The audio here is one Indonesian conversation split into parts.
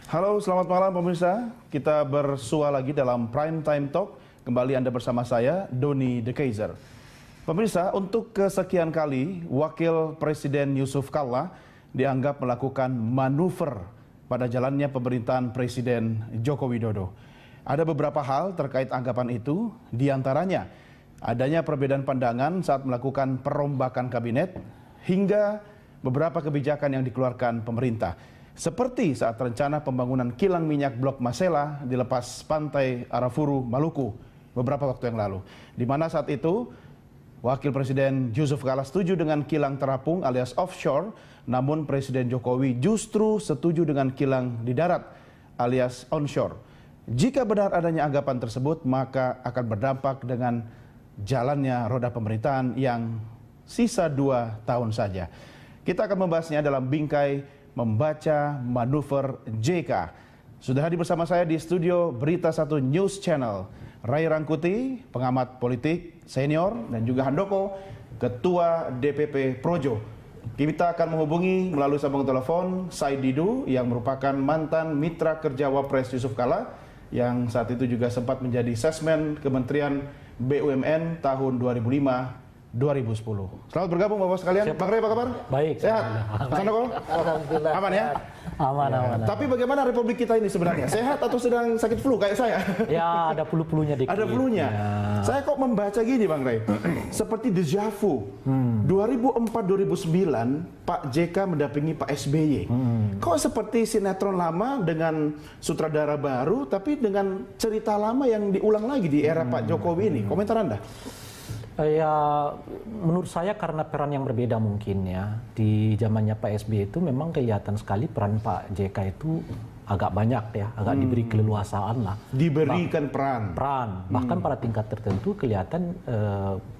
Halo, selamat malam pemirsa. Kita bersua lagi dalam Prime Time Talk. Kembali Anda bersama saya, Doni The Kaiser. Pemirsa, untuk kesekian kali, Wakil Presiden Yusuf Kalla dianggap melakukan manuver pada jalannya pemerintahan Presiden Joko Widodo. Ada beberapa hal terkait anggapan itu, diantaranya adanya perbedaan pandangan saat melakukan perombakan kabinet, hingga beberapa kebijakan yang dikeluarkan pemerintah. Seperti saat rencana pembangunan kilang minyak Blok Masela di lepas pantai Arafuru, Maluku beberapa waktu yang lalu. Di mana saat itu Wakil Presiden Yusuf Kalla setuju dengan kilang terapung alias offshore, namun Presiden Jokowi justru setuju dengan kilang di darat alias onshore. Jika benar adanya anggapan tersebut, maka akan berdampak dengan jalannya roda pemerintahan yang sisa 2 tahun saja. Kita akan membahasnya dalam bingkai membaca manuver JK. Sudah hadir bersama saya di studio Berita 1 News Channel, Ray Rangkuti, pengamat politik senior, dan juga Handoko, Ketua DPP Projo. Kita akan menghubungi melalui sambungan telepon Said Didu yang merupakan mantan mitra kerja Wapres Yusuf Kalla yang saat itu juga sempat menjadi Sesmen Kementerian BUMN tahun 2005-2010. Selamat bergabung Bapak sekalian. Bang Ray, apa kabar? Baik. Sehat? Mas Handoko? Alhamdulillah. Aman ya? Aman. Tapi bagaimana Republik kita ini sebenarnya? Sehat atau sedang sakit flu kayak saya? Ya, ada flu-flunya dikit. Ada flunya. Ya. Saya kok membaca gini Bang Ray, seperti deja vu. 2004-2009 Pak JK mendampingi Pak SBY. Kok seperti sinetron lama dengan sutradara baru, tapi dengan cerita lama yang diulang lagi di era Pak Jokowi ini. Komentar Anda? Ya, menurut saya karena peran yang berbeda mungkin ya. Di zamannya Pak SBY itu memang kelihatan sekali peran Pak JK itu agak banyak ya, agak diberi keleluasaan lah. Diberikan peran. Bahkan pada tingkat tertentu kelihatan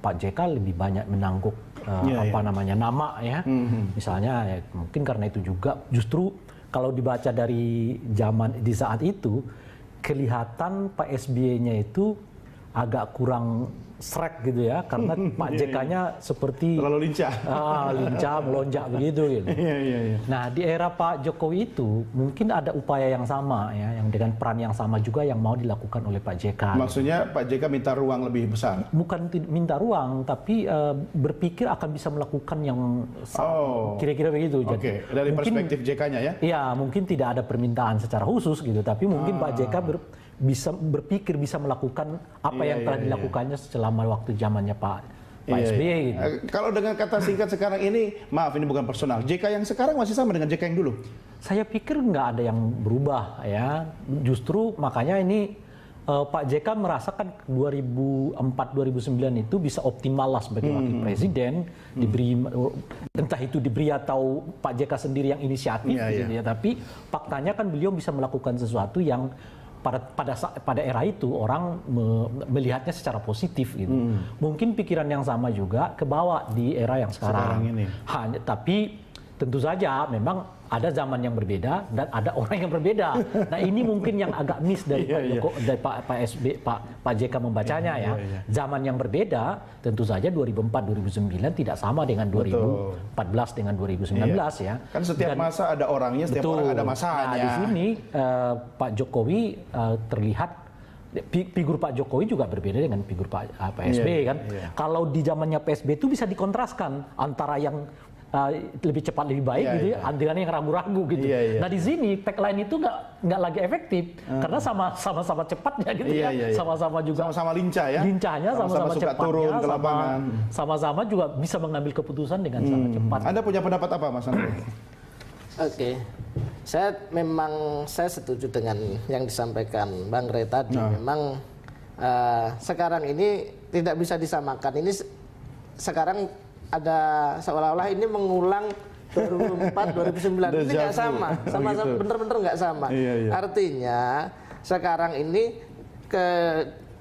Pak JK lebih banyak menangguk nama ya. Misalnya ya, mungkin karena itu juga justru kalau dibaca dari zaman di saat itu kelihatan Pak SBY-nya itu agak kurang srek gitu ya, karena Pak JK-nya seperti terlalu lincah, melonjak begitu gitu. Nah, di era Pak Jokowi itu mungkin ada upaya yang sama ya, yang dengan peran yang sama juga yang mau dilakukan oleh Pak JK. Maksudnya Pak JK minta ruang lebih besar? Bukan minta ruang, tapi berpikir akan bisa melakukan yang kira-kira begitu. Oke, dari mungkin, perspektif JK-nya ya? Iya, mungkin tidak ada permintaan secara khusus gitu, tapi mungkin Pak JK bisa berpikir bisa melakukan apa yang telah dilakukannya selama waktu zamannya Pak SBY gitu. Kalau dengan kata singkat sekarang ini, maaf ini bukan personal, JK yang sekarang masih sama dengan JK yang dulu? Saya pikir nggak ada yang berubah ya, justru makanya ini Pak JK merasakan 2004-2009 itu bisa optimal lah sebagai wakil presiden, diberi entah itu diberi atau Pak JK sendiri yang inisiatif gitu ya, tapi faktanya kan beliau bisa melakukan sesuatu yang pada era itu orang melihatnya secara positif gitu. Mungkin pikiran yang sama juga kebawa di era yang sekarang ini. Tapi tentu saja memang ada zaman yang berbeda dan ada orang yang berbeda. Nah, ini mungkin yang agak miss dari Pak JK membacanya ya. Zaman yang berbeda tentu saja 2004-2009 tidak sama dengan 2014 dengan 2019 ya. Kan setiap masa ada orangnya, setiap orang ada masanya. Nah, di sini Pak Jokowi terlihat figur Pak Jokowi juga berbeda dengan figur Pak SBY kan. Kalau di zamannya Pak SBY itu bisa dikontraskan antara yang lebih cepat lebih baik gitu ya, dengan yang ragu-ragu gitu. Nah, di sini tagline itu nggak lagi efektif karena sama-sama cepatnya gitu sama-sama juga sama-sama lincah ya. Lincahnya sama-sama cepatnya, turun ke lapangan. Sama-sama juga bisa mengambil keputusan dengan sangat cepat. Anda punya pendapat apa, Mas Andri? Oke. Saya setuju dengan yang disampaikan Bang Ray tadi. Memang sekarang ini tidak bisa disamakan. Ini sekarang ada seolah-olah ini mengulang 2004-2009. Ini nggak sama bener-bener nggak sama. Artinya sekarang ini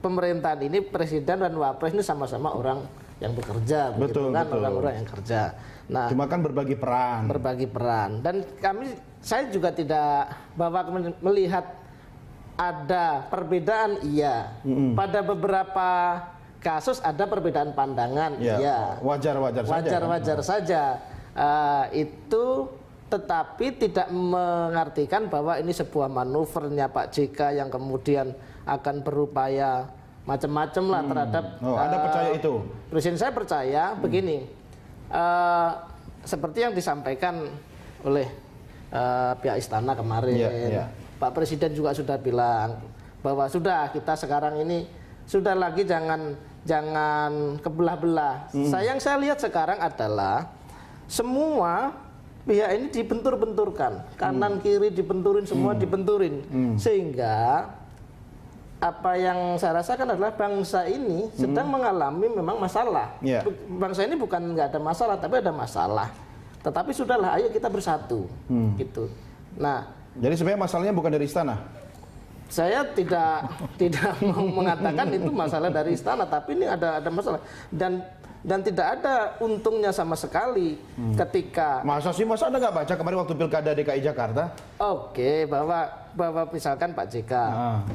pemerintahan ini presiden dan wapres ini sama-sama orang yang bekerja, betul. Orang-orang yang kerja. Nah, cuma kan berbagi peran. Dan saya juga tidak melihat ada perbedaan, iya. Pada beberapa kasus ada perbedaan pandangan, iya. Wajar saja. Itu tetapi tidak mengartikan bahwa ini sebuah manuvernya Pak JK yang kemudian akan berupaya macam-macam lah terhadap. Anda percaya itu? Presiden saya percaya begini, seperti yang disampaikan oleh pihak istana kemarin, Pak Presiden juga sudah bilang bahwa sudah kita sekarang ini sudah lagi jangan kebelah-belah. Yang saya lihat sekarang adalah semua pihak ini dibentur-benturkan, kanan kiri dibenturin, semua dibenturin, sehingga apa yang saya rasakan adalah bangsa ini sedang mengalami memang masalah. Bangsa ini bukan nggak ada masalah, tapi ada masalah. Tetapi sudahlah, ayo kita bersatu, gitu. Nah, jadi sebenarnya masalahnya bukan dari istana. Saya tidak mau mengatakan itu masalah dari istana, tapi ini ada masalah dan tidak ada untungnya sama sekali ketika. Masa Anda nggak baca kemarin waktu pilkada DKI Jakarta? Oke, bahwa misalkan Pak JK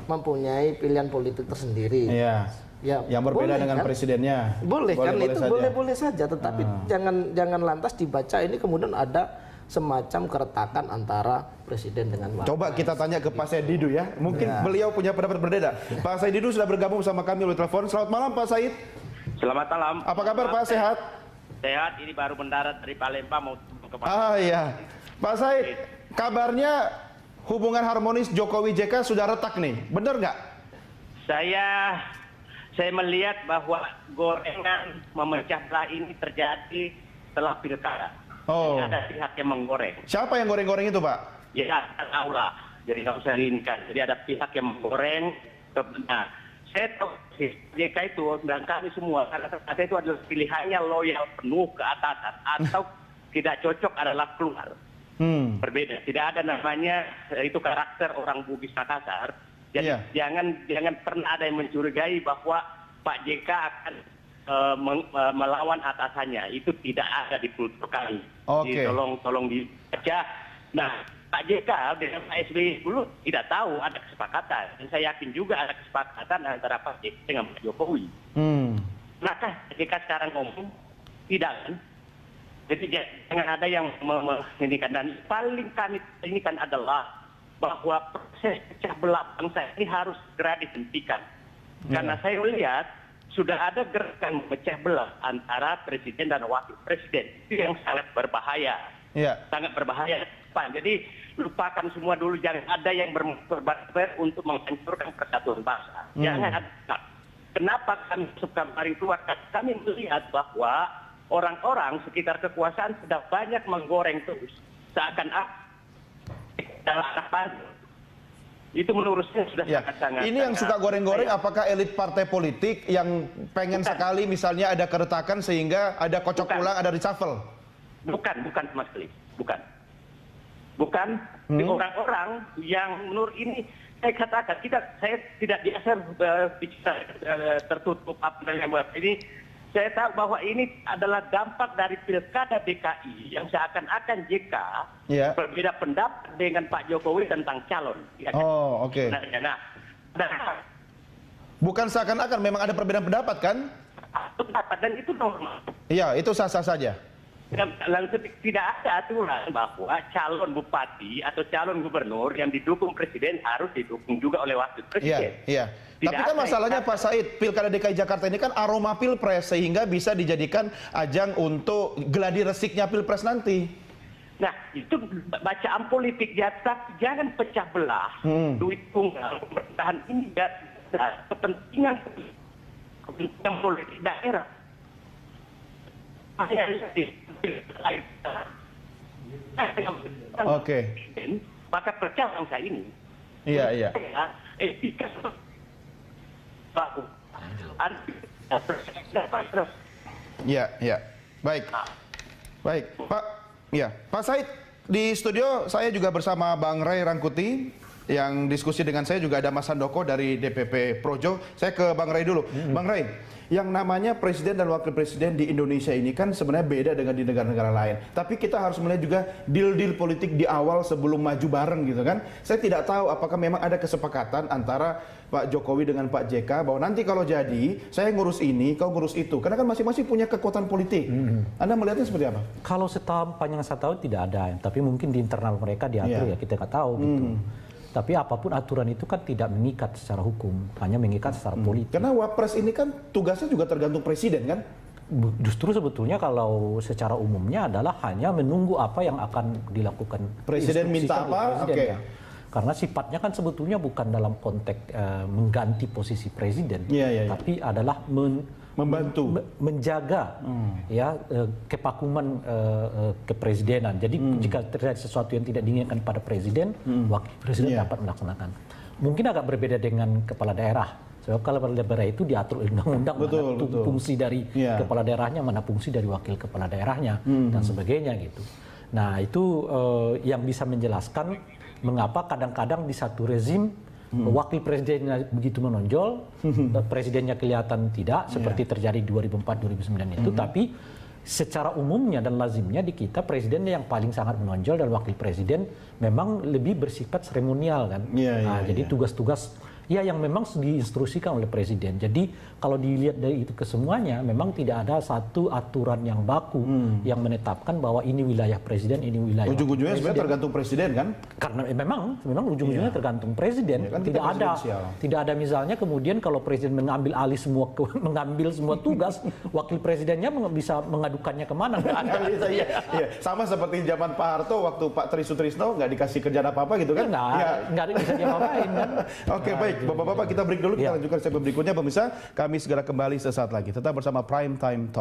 mempunyai pilihan politik tersendiri. Iya. Ya, yang berbeda dengan kan? Presidennya. Boleh kan, itu boleh saja, tetapi jangan lantas dibaca ini kemudian ada semacam keretakan antara presiden dengan wakil. Coba kita tanya ke Pak Said Didu ya. Mungkin beliau punya pendapat berbeda. Pak Said Didu sudah bergabung bersama kami oleh telepon. Selamat malam Pak Said. Selamat malam. Apa kabar Pak? Sehat? Sehat, ini baru mendarat dari Palembang mau ke iya. Pak Said, kabarnya hubungan harmonis Jokowi JK sudah retak nih. Benar nggak? Saya melihat bahwa gorengan memecah belah ini terjadi setelah pilkada. Ada pihak yang menggoreng. Siapa yang goreng-goreng itu, Pak? Ya, tahu lah. Jadi nggak usah diinginkan. Jadi ada pihak yang menggoreng. Nah, saya tahu JK itu dan kami semua karena ternyata itu adalah pilihannya loyal penuh ke atasan atau tidak cocok adalah keluar. Berbeda. Tidak ada namanya itu karakter orang Bugis Makassar. Jadi jangan pernah ada yang mencurigai bahwa Pak JK akan melawan atasannya. Itu tidak ada di kultur kami. Tolong dibaca. Nah, Pak JK dengan Pak SBY dulu tidak tahu ada kesepakatan. Dan saya yakin juga ada kesepakatan antara Pak JK dengan Pak Jokowi. Maka JK sekarang ngomong tidak kan? Jadi jangan ada yang menginginkan. Dan paling kami inginkan adalah bahwa proses pecah belah bangsa ini harus segera dihentikan. Karena saya melihat sudah ada gerakan memecah belah antara presiden dan wakil presiden. Itu yang sangat berbahaya. Sangat berbahaya. Jadi lupakan semua dulu, jangan ada yang berbarbar untuk menghancurkan persatuan bangsa. Jangan ada. Kenapa kami masuk kemarin keluar? Kami melihat bahwa orang-orang sekitar kekuasaan sudah banyak menggoreng terus. Seakan-akan itu menurut saya sudah sangat-sangat. Ini yang suka goreng-goreng apakah elit partai politik yang pengen sekali misalnya ada keretakan sehingga ada kocok ulang, ada reshuffle? Bukan sama sekali. Bukan. Orang-orang yang menurut ini saya katakan saya tidak biasa bicara tertutup apa namanya ini. Saya tahu bahwa ini adalah dampak dari pilkada DKI yang seakan-akan JK berbeda pendapat dengan Pak Jokowi tentang calon. Bukan seakan-akan, memang ada perbedaan pendapat kan? Pendapat, dan itu normal. Iya, itu sah-sah saja. Lalu tidak ada aturan bahwa calon bupati atau calon gubernur yang didukung presiden harus didukung juga oleh wakil presiden. Tapi kan masalahnya Pak Said, pilkada DKI Jakarta ini kan aroma pilpres sehingga bisa dijadikan ajang untuk geladi resiknya pilpres nanti. Nah, itu bacaan politik jangan pecah belah. Duit tunggal pemerintahan ini kepentingan politik daerah. Maka pecah bangsa ini. Etika Baik, Pak. Pak Said, di studio saya juga bersama Bang Ray Rangkuti Yang diskusi dengan saya juga ada Mas Handoko dari DPP Projo. Saya ke Bang Ray dulu. Bang Ray, yang namanya presiden dan wakil presiden di Indonesia ini kan sebenarnya beda dengan di negara-negara lain. Tapi kita harus melihat juga deal-deal politik di awal sebelum maju bareng gitu kan. Saya tidak tahu apakah memang ada kesepakatan antara Pak Jokowi dengan Pak JK bahwa nanti kalau jadi saya ngurus ini, kau ngurus itu. Karena kan masing-masing punya kekuatan politik. Anda melihatnya seperti apa? Kalau sepanjang saya tahu tidak ada, tapi mungkin di internal mereka diatur ya kita nggak tahu gitu. Tapi apapun aturan itu kan tidak mengikat secara hukum, hanya mengikat secara politik. Karena Wapres ini kan tugasnya juga tergantung presiden kan? Justru sebetulnya kalau secara umumnya adalah hanya menunggu apa yang akan dilakukan. Presiden minta apa? Oke. Ya. Karena sifatnya kan sebetulnya bukan dalam konteks mengganti posisi presiden, tapi adalah membantu, menjaga ya kepakuman kepresidenan. Jadi jika terjadi sesuatu yang tidak diinginkan pada presiden, wakil presiden dapat melaksanakan. Mungkin agak berbeda dengan kepala daerah. Sebab kalau kepala daerah itu diatur undang-undang mana fungsi dari kepala daerahnya, mana fungsi dari wakil kepala daerahnya dan sebagainya gitu. Nah itu yang bisa menjelaskan mengapa kadang-kadang di satu rezim wakil presidennya begitu menonjol, presidennya kelihatan tidak, seperti terjadi 2004-2009 itu, tapi secara umumnya dan lazimnya di kita presidennya yang paling sangat menonjol dan wakil presiden memang lebih bersifat seremonial kan. Jadi tugas-tugas ya yang memang diinstruksikan oleh presiden. Jadi kalau dilihat dari itu kesemuanya, memang tidak ada satu aturan yang baku yang menetapkan bahwa ini wilayah presiden, ini wilayah. Ujung-ujungnya sebenarnya tergantung presiden kan? Karena memang ujung-ujungnya tergantung presiden. Kan tidak ada misalnya kemudian kalau presiden mengambil alih mengambil semua tugas, wakil presidennya bisa mengadukannya kemana? Nggak ada. Sama seperti zaman Pak Harto waktu Pak Tri Sutrisno nggak dikasih kerjaan apa-apa gitu kan? Nggak bisa diapa-apain kan? Oke, baik. Bapak-bapak kita break dulu, kita lanjutkan segmen berikutnya. Pemirsa, kami segera kembali sesaat lagi. Tetap bersama Prime Time Talk.